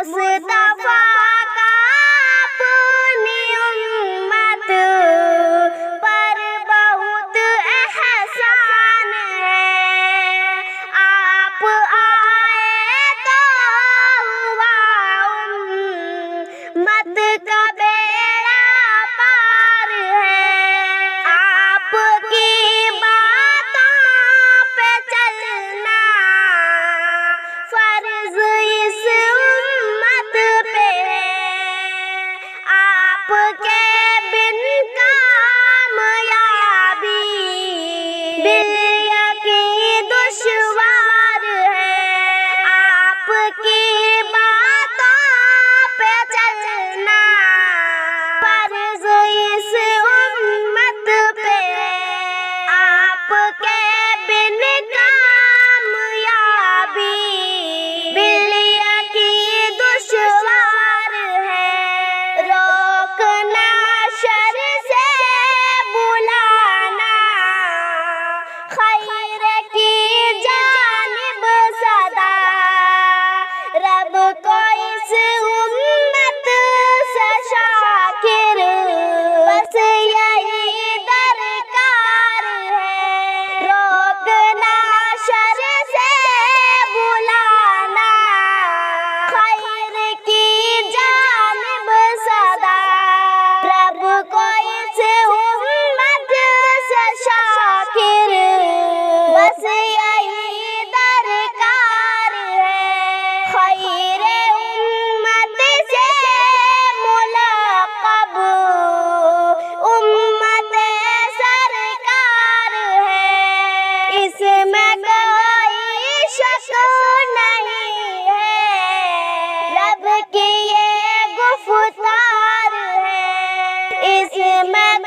مصطفیٰ کا اپنی امت پر بہت احسان ہے۔ آپ آئے تو ہوا امت کا بیڑا پار ہے۔ آپ کی باتوں پہ چلنا فرض اس امت پہ ہے۔ آپ کے بن کامیابی بالیقین دشوار ہے۔ آپ کی باتوں پہ چلنا فرض اس امت پہ ہے۔ آپ کے بن کامیابی بالیقین دشوار ہے۔ روکنا شر سے بلانا خیر کی جانب صدا، رب کو اس امت سے شاکر بس یہی درکار ہے۔ روکنا شر سے بلانا خیر کی جانب صدا، رب کو اس امت سے شاکر بس یہی درکار ہے۔ خیر امت سے ملقب امت سرکار ہے۔ اس میں کوئی شک نہیں ہے، رب کی یہ گفتار ہے۔ اس میں